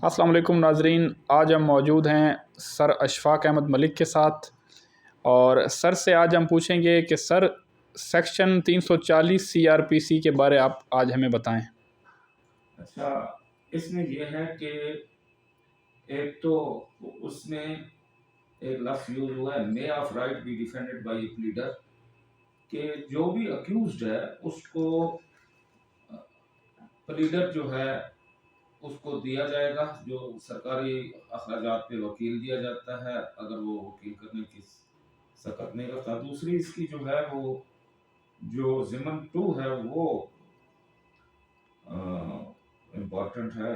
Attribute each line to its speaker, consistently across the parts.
Speaker 1: السلام علیکم ناظرین، آج ہم موجود ہیں سر اشفاق احمد ملک کے ساتھ، اور سر سے آج ہم پوچھیں گے کہ سر سیکشن 340 CRPC کے بارے آپ آج ہمیں بتائیں۔
Speaker 2: اچھا، اس میں یہ ہے کہ ایک تو اس میں ایک لفظ یوز ہوا ہے may of right be defended by a pleader, کہ جو بھی اکیوزڈ ہے اس کو پلیڈر جو ہے اس کو دیا جائے گا، جو سرکاری اخراجات پہ وکیل دیا جاتا ہے اگر وہ وکیل کرنے کی سخت نہیں کرتا۔ دوسری اس کی جو ہے وہ جو ضمن 2 ہے وہ امپورٹنٹ ہے۔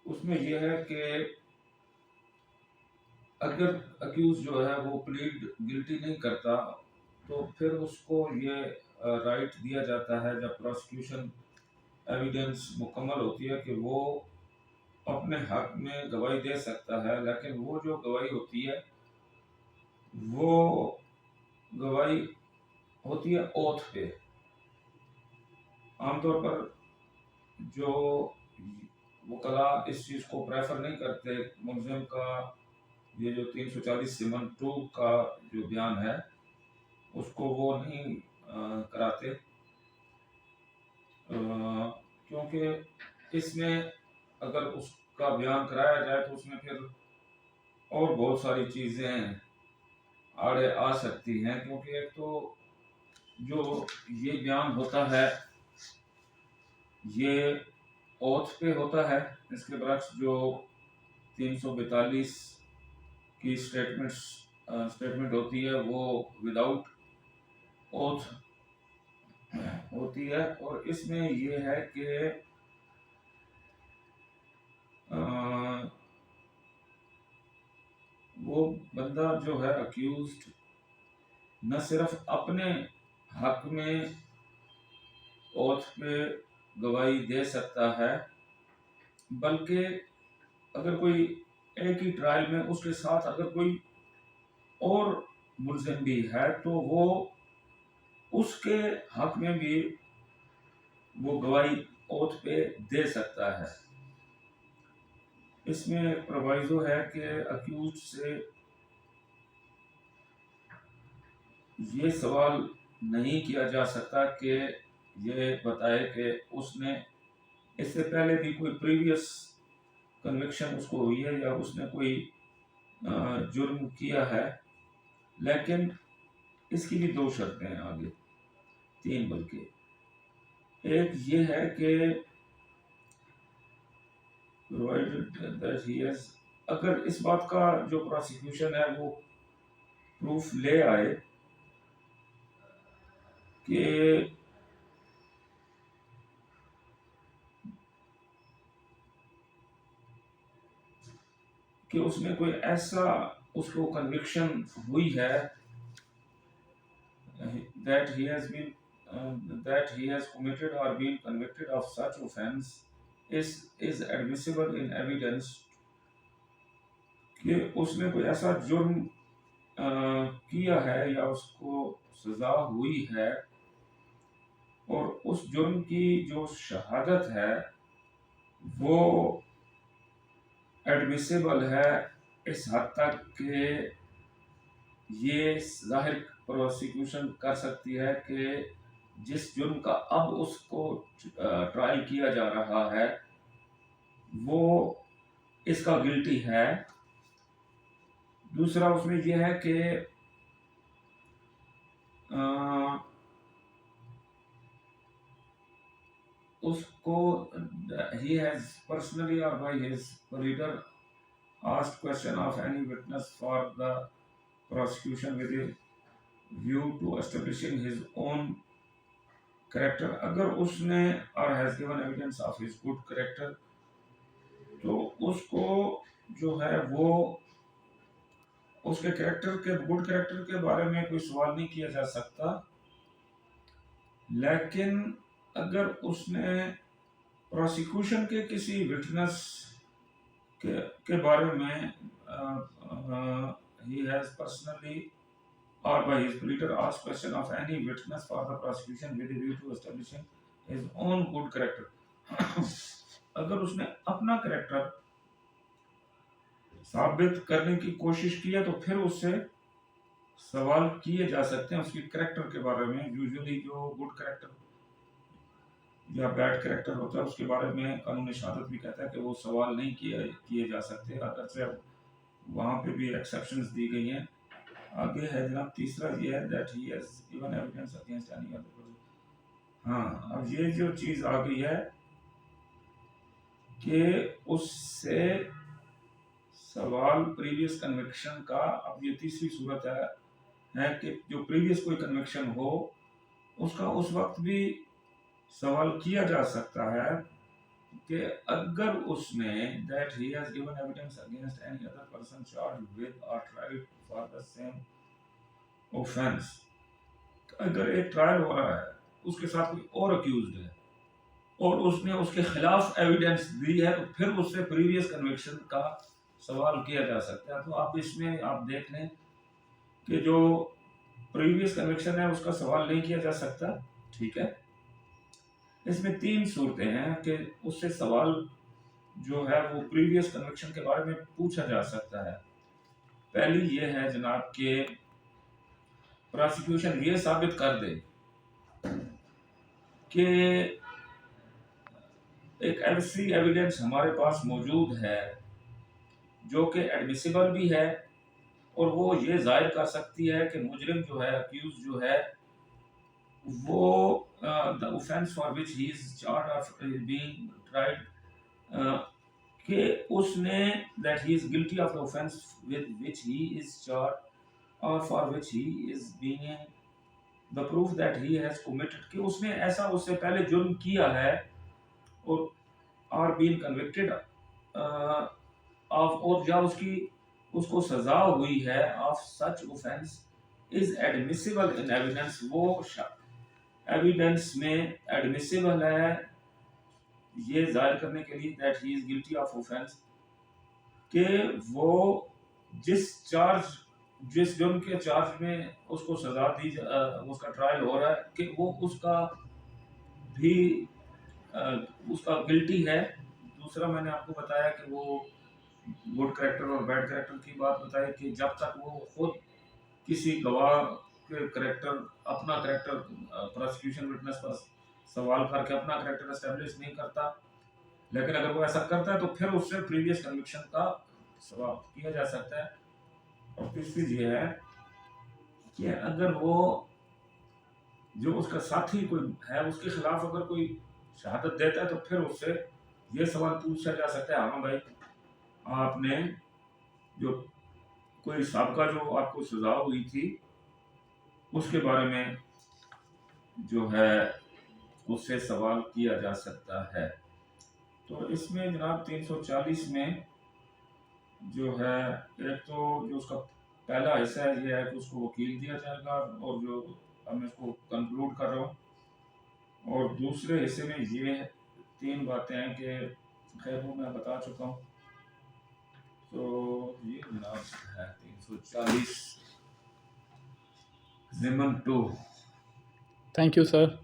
Speaker 2: اس میں یہ ہے کہ اگر اکیوز جو ہے وہ پلیڈ گلٹی نہیں کرتا تو پھر اس کو یہ رائٹ دیا جاتا ہے جب پروسیکیوشن ایویڈنس مکمل ہوتی ہے کہ وہ اپنے حق میں گواہی دے سکتا ہے، لیکن وہ جو گواہی ہوتی ہے وہ گواہی ہوتی ہے اوتھ پہ۔ عام طور پر جو وکلاء اس چیز کو پریفر نہیں کرتے، ملزم کا یہ جو 340 سمن 2 کا جو بیان ہے اس کو وہ نہیں کراتے، کیونکہ اس میں اگر اس کا بیان کرایا جائے تو اس میں پھر اور بہت ساری چیزیں آڑے آ سکتی ہیں، کیونکہ ایک تو جو یہ بیان ہوتا ہے یہ اوتھ پہ ہوتا ہے، اس کے برعکس جو 342 کی اسٹیٹمنٹ ہوتی ہے وہ وداؤٹ اوتھ ہوتی ہے۔ اور اس میں یہ ہے کہ وہ بندہ جو ہے اکیوزڈ نہ صرف اپنے حق میں اوتھ پہ گواہی دے سکتا ہے، بلکہ اگر کوئی ایک ہی ٹرائل میں اس کے ساتھ اگر کوئی اور ملزم بھی ہے تو وہ اس کے حق میں بھی وہ گواہی اوتھ پہ دے سکتا ہے۔ اس میں پروائزو ہے کہ اکیوزڈ سے یہ سوال نہیں کیا جا سکتا کہ یہ بتائے کہ اس نے اس سے پہلے بھی کوئی پریویس کنوکشن اس کو ہوئی ہے یا اس نے کوئی جرم کیا ہے، لیکن اس کی بھی 2 شرطیں ہیں، آگے 3 بلکہ۔ ایک یہ ہے کہ اگر اس بات کا جو پروسیکیوشن ہے وہ پروف لے آئے کہ اس میں کوئی ایسا اس کو کنوکشن ہوئی ہے that he has committed or been convicted of such offense is admissible in evidence، کہ اس نے کوئی ایسا جرم کیا ہے یا اس کو سزا ہوئی ہے اور اس جرم کی جو شہادت ہے وہ ایڈمیسیبل ہے اس حد تک کہ یہ ظاہر پروسیکیوشن کر سکتی ہے کہ جس جرم کا اب اس کو ٹرائل کیا جا رہا ہے وہ اس کا گلٹی ہے۔ دوسرا اس میں یہ ہے کہ اس کو he has personally or by his pleader asked question of any witness for the prosecution with a view to establishing his own character۔ اگر اس نے or has given evidence of his good character تو اس کو جو ہے وہ اس کے character کے good character کے بارے میں کوئی سوال نہیں کیا جا سکتا، لیکن اگر اس نے پروسیکیوشن کے کسی وٹنس کے بارے میں he has personally or by his pleader asked question of any witness for the prosecution with a view to establishing his own good character، اگر اس نے اپنا کریکٹر साबित करने की कोशिश की है तो फिर उससे सवाल किए जा सकते हैं उसकी करेक्टर के बारे में। यूजुअली जो गुड करेक्टर या बैड करेक्टर होता है उसके बारे में कानून शहादत भी कहता है कि वो सवाल नहीं किए जा सकते, अगर से वहाँ पे भी एक्सेप्शंस दी गई हैं। आगे है जनाब तीसरा ये है that he has given evidence against any other person. हाँ, अब ये जो चीज़ आ गई है कि उससे सवाल प्रीवियस कन्विक्शन का। अब ये तीसरी सूरत है कि जो प्रीवियस कोई कन्विक्शन हो उसका उस वक्त भी सवाल किया जा सकता है कि अगर उसने that he has given evidence against any other person charged with और tried for the same offence. अगर एक ट्रायल हो रहा है उसके साथ कोई और अक्यूज्ड है और उसने उसके खिलाफ एविडेंस दी है तो फिर उससे प्रीवियस कन्विक्शन का सवाल किया जा सकता है। तो आप इसमें आप देख लें कि जो प्रीवियस कन्विक्शन है उसका सवाल नहीं किया जा सकता, ठीक है। इसमें तीन सूरतें हैं कि उससे सवाल जो है वो प्रीवियस कन्विक्शन के बारे में पूछा जा सकता है। पहली ये है जनाब कि प्रोसिक्यूशन ये साबित कर दे कि एक ऐसी एविडेंस हमारे पास मौजूद है जो कि एडमिसिबल भी है और वो ये जाहिर कर सकती है कि मुजरिम जो है, अक्यूज जो है, वो the offence for which he is charged or being tried, कि उसने that he is guilty of the offence with which he is charged और for which he is being the proof that he has committed, कि उसने ऐसा उससे पहले जुर्म किया है और आर बीन कन्विक्टेड ऑफ, और जब उसको सजा हुई है of such offence is admissible in evidence, वो एविडेंस में एडमिसिबल है ये जाहिर करने के लिए that he is guilty of offence, कि वो जिस जुर्म के चार्ज में उसको सजा दी उसका ट्रायल हो रहा है कि वो भी उसका गिल्टी है। दूसरा मैंने आपको बताया कि वो गुड करेक्टर और बैड करेक्टर की बात बताई कि जब तक वो खुद किसी गवाह के करेक्टर अपना करेक्टर प्रोसिक्यूशन विटनेस पर सवाल करके अपना करेक्टर एस्टेब्लिश नहीं करता, लेकिन अगर वो ऐसा करता है तो फिर उससे प्रीवियस कन्विक्शन का सवाल किया जा सकता है। और तीसरी ये है कि अगर वो जो उसका साथी कोई है उसके खिलाफ अगर कोई शहादत देता है तो फिर उससे ये सवाल पूछा जा सकता है, हाँ भाई आपने जो कोई सबका जो आपको सजा हुई थी उसके बारे में जो है उससे सवाल किया जा सकता है। तो इसमें जनाब 340 में जो है एक तो जो उसका पहला हिस्सा है ये है कि उसको वकील दिया जाएगा और जो अब मैं इसको कंक्लूड कर रहा हूँ, और दूसरे हिस्से में ये तीन बातें हैं कि खैर वो मैं बता चुका हूँ। तो ये जनाब है 340 ज़िमन 2।
Speaker 1: Thank you sir.